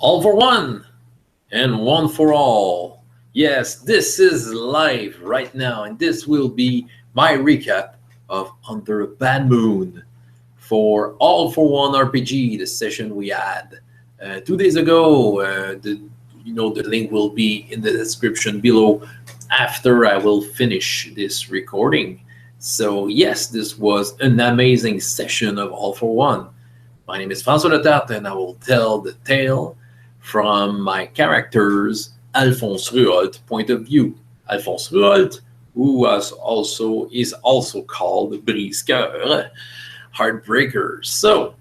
All for one and one for all. Yes, this is live right now, and this will be my recap of Under a Bad Moon for All for One RPG, the session we had 2 days ago. The link will be in the description below after I will finish this recording. So yes, this was an amazing session of All for One. My name is François Letarte, and I will tell the tale from my character's Alphonse Ruolt point of view. Alphonse Ruolt, who is also called Brise-Cœur, Heartbreaker. So,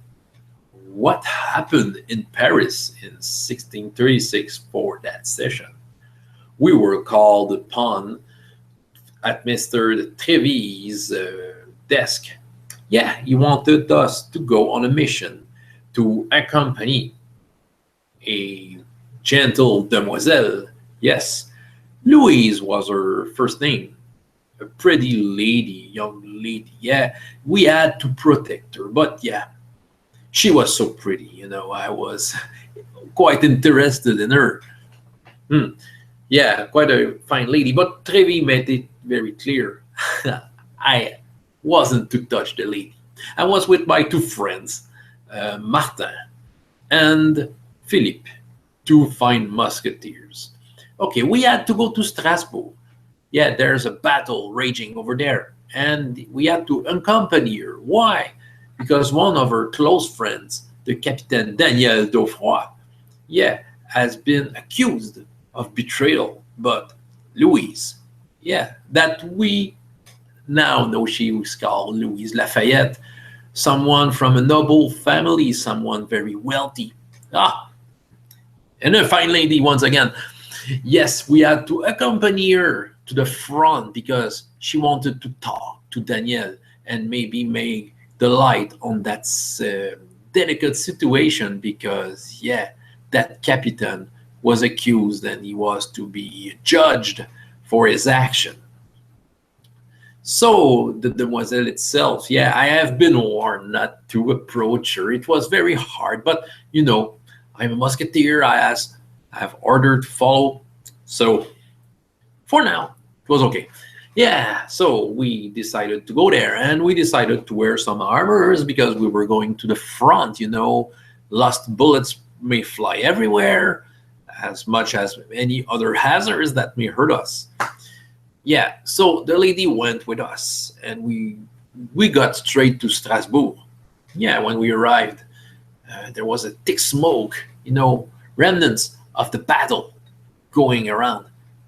what happened in Paris in 1636 for that session? We were called upon at Mr. Tréville's desk. Yeah, he wanted us to go on a mission to accompany a gentle demoiselle. Yes, Louise was her first name. A pretty lady, young lady. Yeah, we had to protect her, but yeah, she was so pretty, I was quite interested in her. Yeah, quite a fine lady, but Trevi made it very clear. I wasn't to touch the lady. I was with my two friends, Martin and Philippe, two fine musketeers. Okay, we had to go to Strasbourg. Yeah, there's a battle raging over there, and we had to accompany her. Why? Because one of her close friends, the Capitaine Daniel Daufroy, has been accused of betrayal. But Louise, that we now know she was called Louise Lafayette, someone from a noble family, someone very wealthy. And a fine lady once again. Yes, we had to accompany her to the front because she wanted to talk to Daniel and maybe make the light on that delicate situation because, that captain was accused and he was to be judged for his action. So the demoiselle itself, I have been warned not to approach her. It was very hard, but I'm a musketeer. I have ordered to follow. So for now, it was okay. Yeah, so we decided to go there and we decided to wear some armors because we were going to the front, Lost bullets may fly everywhere as much as any other hazards that may hurt us. Yeah, so the lady went with us and we got straight to Strasbourg. Yeah, when we arrived, there was a thick smoke, remnants of the battle going around.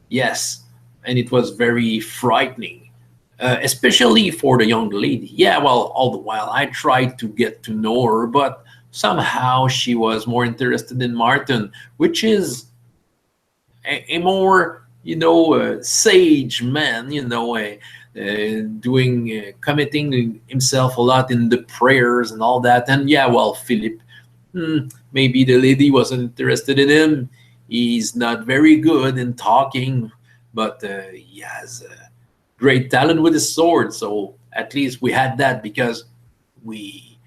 Yes, and it was very frightening, especially for the young lady. Yeah, well, all the while I tried to get to know her, but somehow she was more interested in Martin, which is a more, sage man, committing himself a lot in the prayers and all that. And Philip, maybe the lady wasn't interested in him. He's not very good in talking, but he has great talent with his sword. So at least we had that because we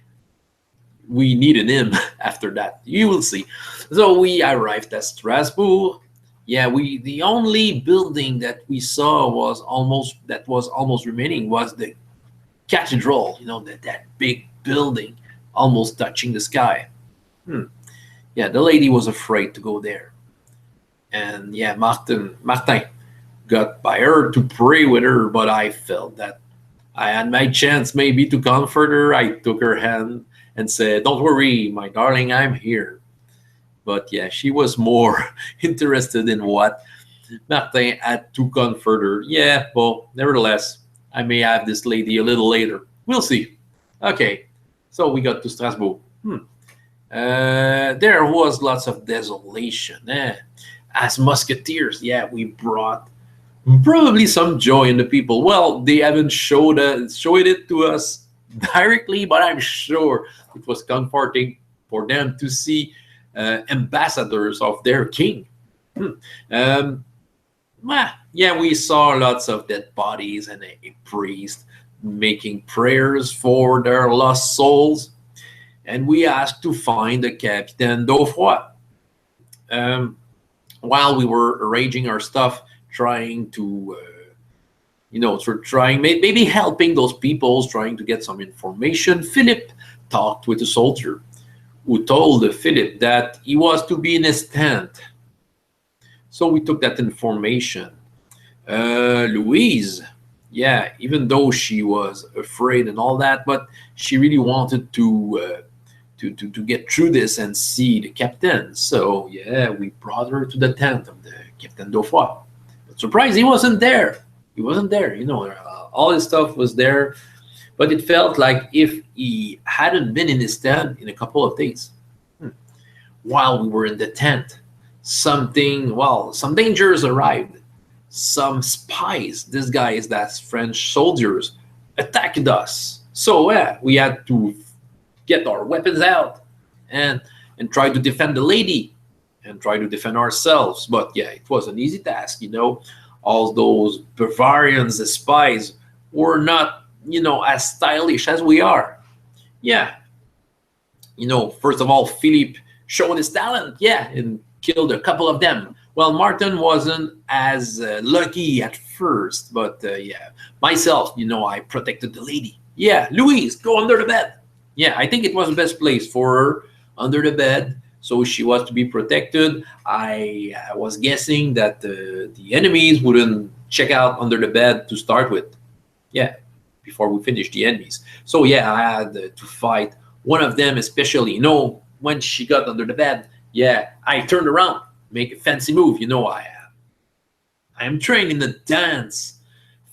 needed him after that. You will see. So we arrived at Strasbourg. Yeah, the only building that we saw was almost remaining was the cathedral. That big building, almost touching the sky. Yeah, the lady was afraid to go there. And Martin got by her to pray with her, but I felt that I had my chance maybe to comfort her. I took her hand and said, "Don't worry, my darling, I'm here." But she was more interested in what Martin had to comfort her. Yeah, well, nevertheless, I may have this lady a little later. We'll see. Okay, so we got to Strasbourg. There was lots of desolation. As musketeers, we brought probably some joy in the people. Well, they haven't showed it to us directly, but I'm sure it was comforting for them to see ambassadors of their king. We saw lots of dead bodies and a priest making prayers for their lost souls. And we asked to find the Capitaine Daufroy. while we were arranging our stuff, trying to, sort of trying, maybe helping those people, trying to get some information, Philip talked with a soldier who told Philip that he was to be in his tent. So we took that information. Louise, yeah, even though she was afraid and all that, but she really wanted to get through this and see the captain. So yeah, we brought her to the tent of the Captain Dauphin. But surprise, he wasn't there. He wasn't there. All his stuff was there, but it felt like if he hadn't been in his tent in a couple of days. While we were in the tent, some dangers arrived. Some spies, that's French soldiers, attacked us. So yeah, we had to get our weapons out and try to defend the lady and try to defend ourselves. But yeah, it was an easy task. All those Bavarians, the spies, were not as stylish as we are. Yeah, first of all, Philippe showed his talent, yeah, and killed a couple of them. Well, Martin wasn't as lucky at first, but yeah, myself, I protected the lady. Yeah, Louise, go under the bed. Yeah, I think it was the best place for her, under the bed, so she was to be protected. I was guessing that the enemies wouldn't check out under the bed to start with. Yeah, before we finished the enemies. So yeah, I had to fight one of them, especially, when she got under the bed. Yeah, I turned around, make a fancy move. I am trained in the dance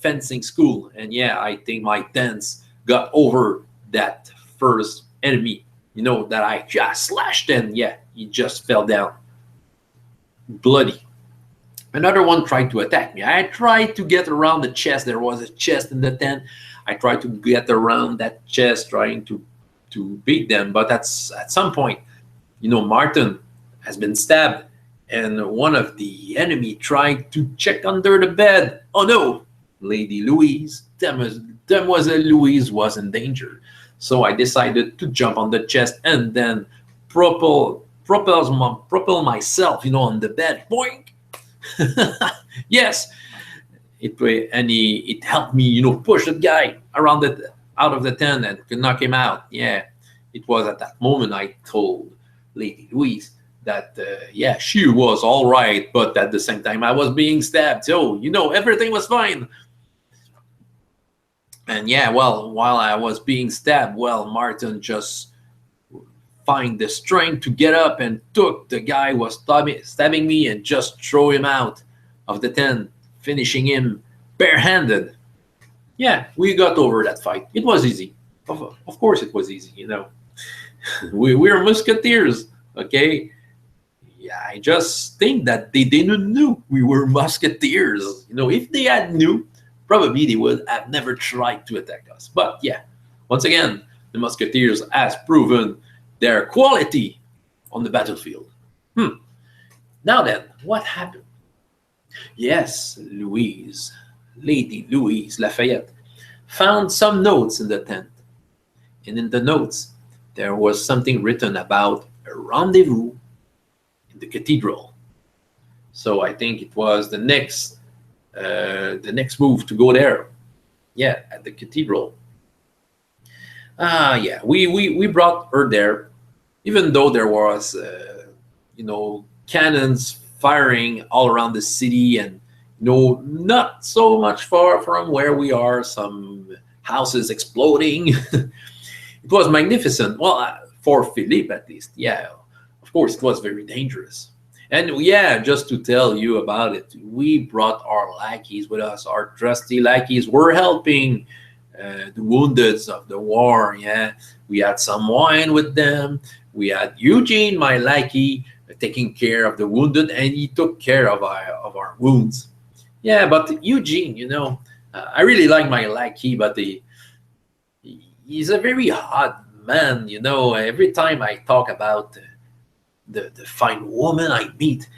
fencing school, and yeah, I think my dance got over that first enemy, that I just slashed, and yeah, he just fell down, bloody. Another one tried to attack me. I tried to get around the chest. There was a chest in the tent. I tried to get around that chest, trying to beat them, but at some point, Martin has been stabbed, and one of the enemy tried to check under the bed. Oh no, Lady Louise, Demoiselle Louise was in danger. So I decided to jump on the chest and then propel myself, on the bed. Boink! Yes, it helped me, push that guy out of the tent and to knock him out. Yeah, it was at that moment I told Lady Louise that yeah, she was all right, but at the same time I was being stabbed, so everything was fine. And yeah, well, while I was being stabbed, Martin just find the strength to get up and took the guy who was stabbing me and just throw him out of the tent, finishing him barehanded. Yeah, we got over that fight. It was easy. Of course it was easy, we're musketeers, okay? Yeah, I just think that they didn't know we were musketeers. If they had knew, probably they would have never tried to attack us. But yeah, once again, the musketeers has proven their quality on the battlefield. Now then, what happened? Yes, Lady Louise Lafayette, found some notes in the tent. And in the notes, there was something written about a rendezvous in the cathedral. So I think it was the next move to go there. Yeah, at the cathedral. Yeah, we brought her there, even though there was, cannons firing all around the city, and not so much far from where we are, some houses exploding. It was magnificent. Well, for Philippe at least. Yeah, of course, it was very dangerous. And yeah, just to tell you about it, we brought our lackeys with us. Our trusty lackeys were helping the wounded of the war. Yeah, we had some wine with them. We had Eugene, my lackey, taking care of the wounded, and he took care of our wounds. Yeah, but Eugene, I really like my lackey, but he's a very hot man. Every time I talk about the fine woman I meet,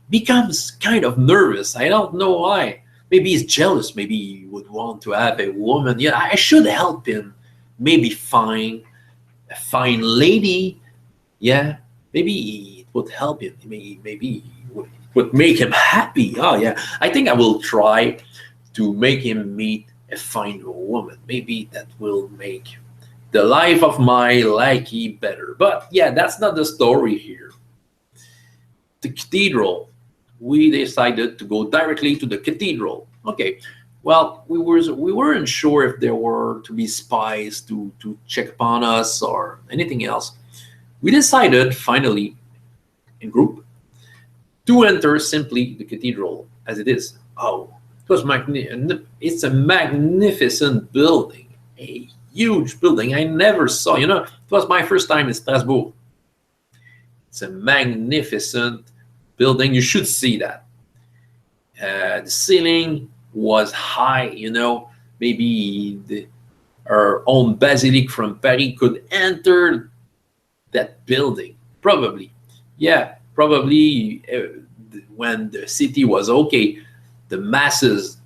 becomes kind of nervous. I don't know why. Maybe he's jealous. Maybe he would want to have a woman. Yeah, I should help him. Maybe find a fine lady. Yeah, maybe would help him. Maybe it would make him happy. Oh yeah, I think I will try to make him meet a fine woman. Maybe that will make the life of my lackey better. But yeah, that's not the story here. The cathedral. We decided to go directly to the cathedral. Okay. Well, we weren't sure if there were to be spies to check upon us or anything else. We decided finally in group to enter simply the cathedral as it is. Oh, it's a magnificent building, a huge building I never saw. It was my first time in Strasbourg. It's a magnificent building. You should see that. The ceiling was high. Maybe our own basilic from Paris could enter that building. Probably. Yeah, probably when the city was okay, the masses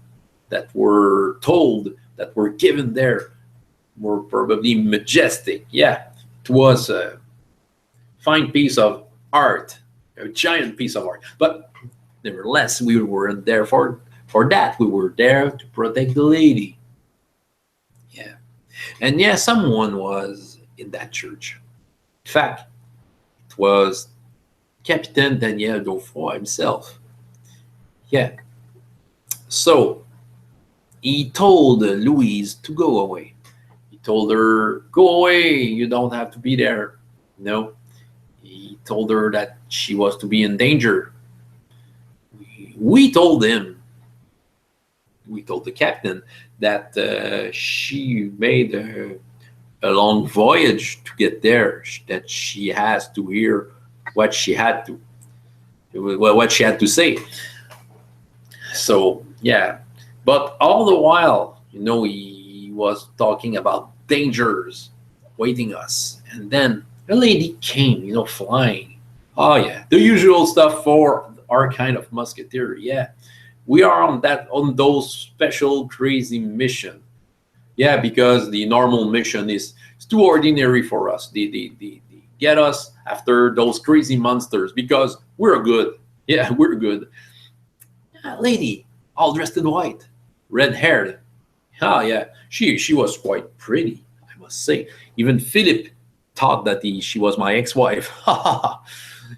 that were told, that were given there, were probably majestic. Yeah, it was a fine piece of art, a giant piece of art. But nevertheless, we weren't there for that. We were there to protect the lady. Yeah. And yeah, someone was in that church. In fact, it was Captain Daniel Daufroy himself. Yeah. So he told Louise to go away. He told her, go away, you don't have to be there. He told her that she was to be in danger. We told the captain that she made a long voyage to get there, that she has to hear what she had to say. So yeah, but all the while, he was talking about dangers waiting us, and then a lady came, flying. Oh yeah, the usual stuff for our kind of musketeer. Yeah, we are on those special crazy mission. Yeah, because the normal mission is too ordinary for us. They get us after those crazy monsters because we're good. Yeah, we're good. A lady, all dressed in white, red haired. Oh yeah, she was quite pretty, I must say. Even Philip thought that she was my ex-wife.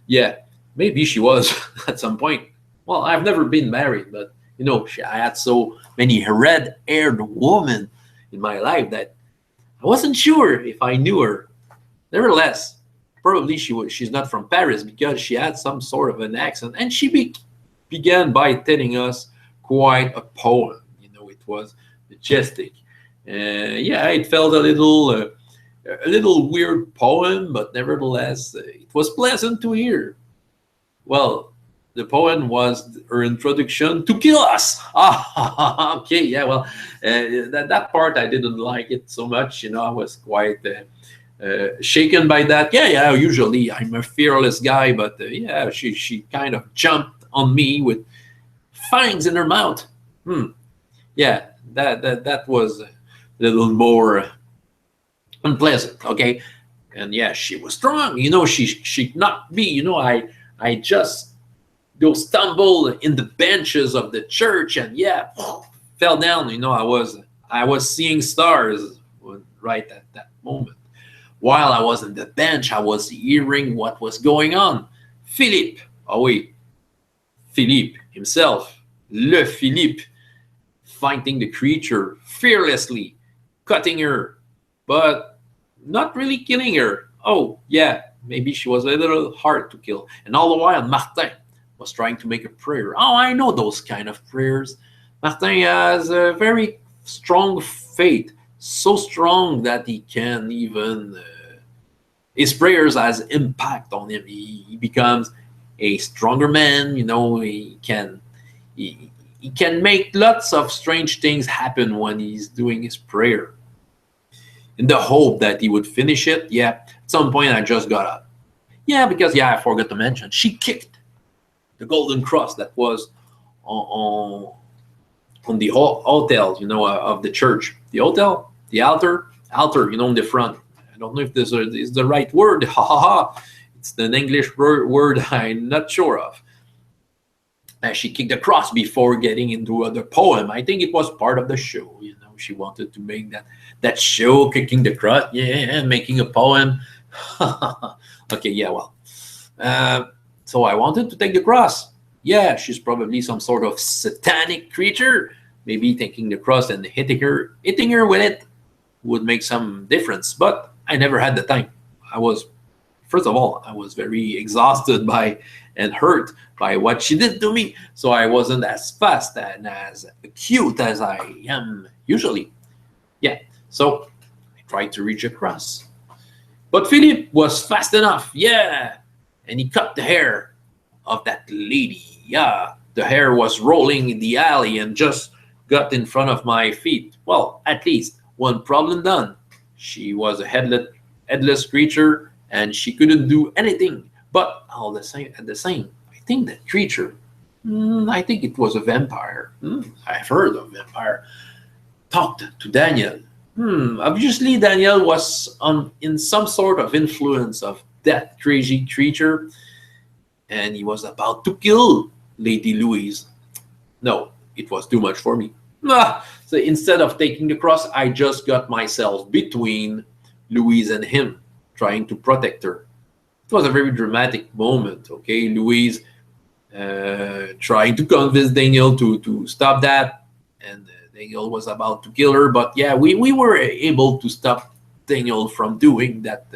Yeah, maybe she was at some point. Well, I've never been married, but I had so many red-haired women in my life that I wasn't sure if I knew her. Nevertheless, probably she's not from Paris because she had some sort of an accent, and she began by telling us quite a poem. It was majestic. Yeah, it felt a little weird poem, but nevertheless, it was pleasant to hear. Well, the poem was her introduction to kill us. Okay, yeah, well, that part I didn't like it so much. I was quite shaken by that. Yeah, usually I'm a fearless guy, but yeah, she kind of jumped on me with fangs in her mouth. Yeah, that was a little more unpleasant. Okay, and yeah, she was strong. She knocked me. I just stumbled in the benches of the church and yeah, fell down. I was seeing stars right at that moment. While I was on the bench, I was hearing what was going on. Philippe, oh wait, Philippe himself, Le Philippe, fighting the creature fearlessly, cutting her, but not really killing her. Oh yeah, maybe she was a little hard to kill. And all the while, Martin was trying to make a prayer. Oh, I know those kind of prayers. Martin has a very strong faith, so strong that he can even his prayers has impact on him. He becomes a stronger man. He can make lots of strange things happen when he's doing his prayer. In the hope that he would finish it, yeah, at some point I just got up. Yeah, because I forgot to mention, she kicked the golden cross that was on the hotel, of the church. The hotel, the altar, in the front. I don't know if this is the right word. It's an English word I'm not sure of. She kicked the cross before getting into the poem. I think it was part of the show. You know, she wanted to make that show, kicking the cross, yeah, making a poem. Okay, yeah, well. So I wanted to take the cross. Yeah, she's probably some sort of satanic creature. Maybe taking the cross and hitting her with it would make some difference. But I never had the time. First of all, I was very exhausted by and hurt by what she did to me. So I wasn't as fast and as cute as I am usually. Yeah, so I tried to reach across. But Philip was fast enough, yeah. And he cut the hair of that lady. Yeah, the hair was rolling in the alley and just got in front of my feet. Well, at least one problem done. She was a headless creature, and she couldn't do anything. But at the same, I think that creature, I think it was a vampire. I've heard of vampire. Talked to Daniel. Obviously, Daniel was in some sort of influence of that crazy creature, and he was about to kill Lady Louise. No, it was too much for me. So instead of taking the cross, I just got myself between Louise and him, trying to protect her. It was a very dramatic moment, okay? Louise trying to convince Daniel to stop that, and Daniel was about to kill her, but yeah, we were able to stop Daniel from doing that,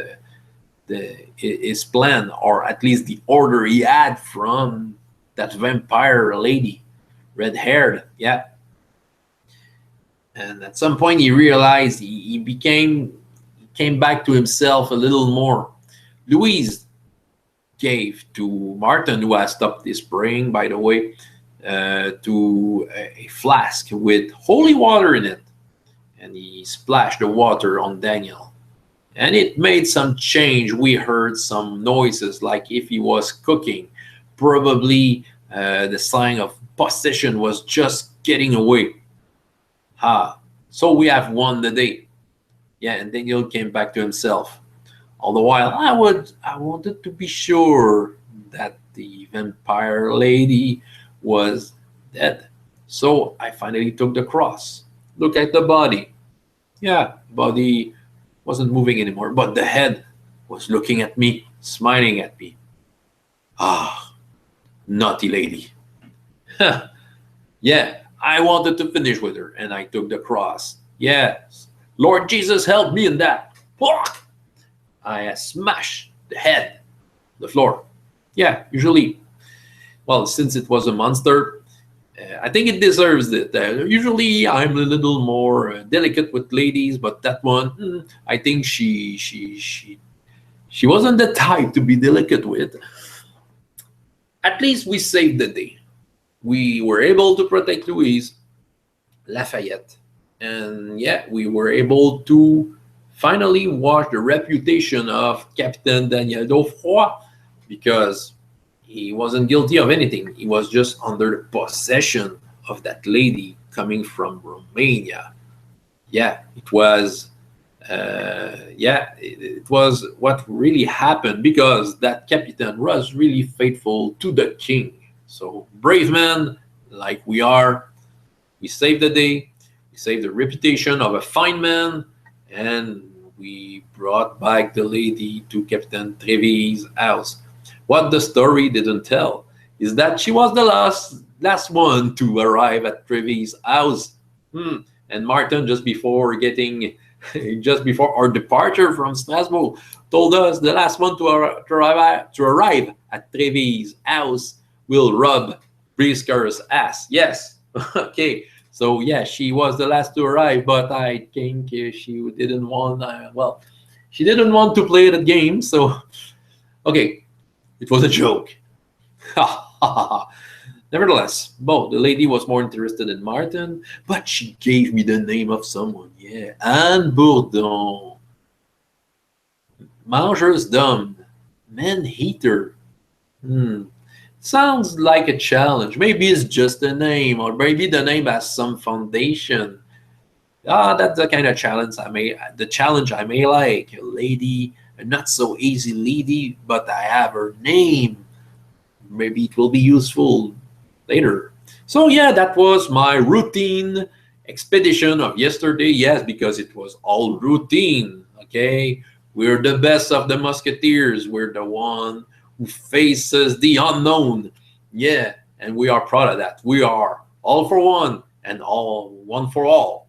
his plan, or at least the order he had from that vampire lady, red-haired, yeah. And at some point he realized he came back to himself a little more. Louise gave to Martin, who has stopped his praying, by the way, to a flask with holy water in it, and he splashed the water on Daniel, and it made some change. We heard some noises like if he was cooking. Probably the sign of possession was just getting away. So we have won the day. Yeah, and Daniel came back to himself. All the while, I wanted to be sure that the vampire lady was dead. So I finally took the cross. Look at the body. Yeah, body wasn't moving anymore, but the head was looking at me, smiling at me. Naughty lady. Yeah, I wanted to finish with her, and I took the cross. Yes, Lord Jesus, help me in that. I smashed the head, the floor. Yeah, usually, well, since it was a monster, I think it deserves it. Usually, I'm a little more delicate with ladies, but that one, I think she wasn't the type to be delicate with. At least we saved the day. We were able to protect Louise, Lafayette, and yeah, we were able to finally wash the reputation of Captain Daniel Daufroy, because he wasn't guilty of anything. He was just under the possession of that lady coming from Romania. Yeah, it was. It was what really happened, because that captain was really faithful to the king. So brave men like we are, we saved the day, we saved the reputation of a fine man, and we brought back the lady to Captain Tréville's house. What the story didn't tell is that she was the last one to arrive at Tréville's house. And Martin, just before our departure from Strasbourg, told us the last one to arrive at Tréville's house will rub Brisker's ass. Yes. Okay. So yeah, she was the last to arrive, but I think she didn't want. She didn't want to play the game. So okay, it was a joke. Nevertheless, the lady was more interested in Martin, but she gave me the name of someone. Yeah, Anne Bourdon. Mangeuse d'homme. Man-hater. Sounds like a challenge. Maybe it's just a name, or maybe the name has some foundation. That's the kind of challenge I may like. A lady a not so easy lady, but I have her name. Maybe it will be useful later. So yeah, that was my routine expedition of yesterday. Yes, because it was all routine. Okay, we're the best of the musketeers. We're the one who faces the unknown. Yeah, and we are proud of that. We are all for one and all one for all.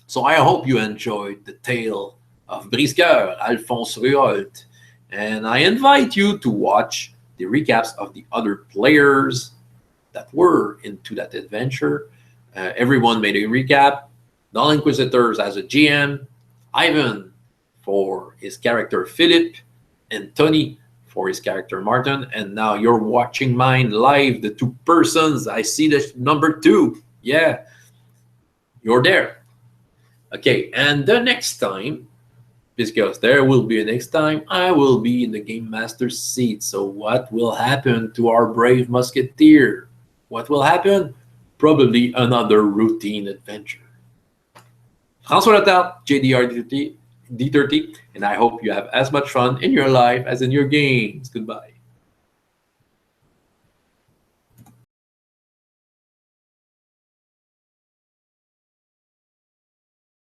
So I hope you enjoyed the tale of Briscoeur, Alphonse Réault, and I invite you to watch the recaps of the other players that were into that adventure. Everyone made a recap. Nolinquisitors as a GM, Ivan for his character Philip, and Tony for his character Martin. And now you're watching mine live, the two persons. I see the number 2. Yeah, you're there. Okay, and the next time, because there will be a next time, I will be in the Game Master's seat. So what will happen to our brave musketeer? What will happen? Probably another routine adventure. François Latal, JDR D30, and I hope you have as much fun in your life as in your games. Goodbye.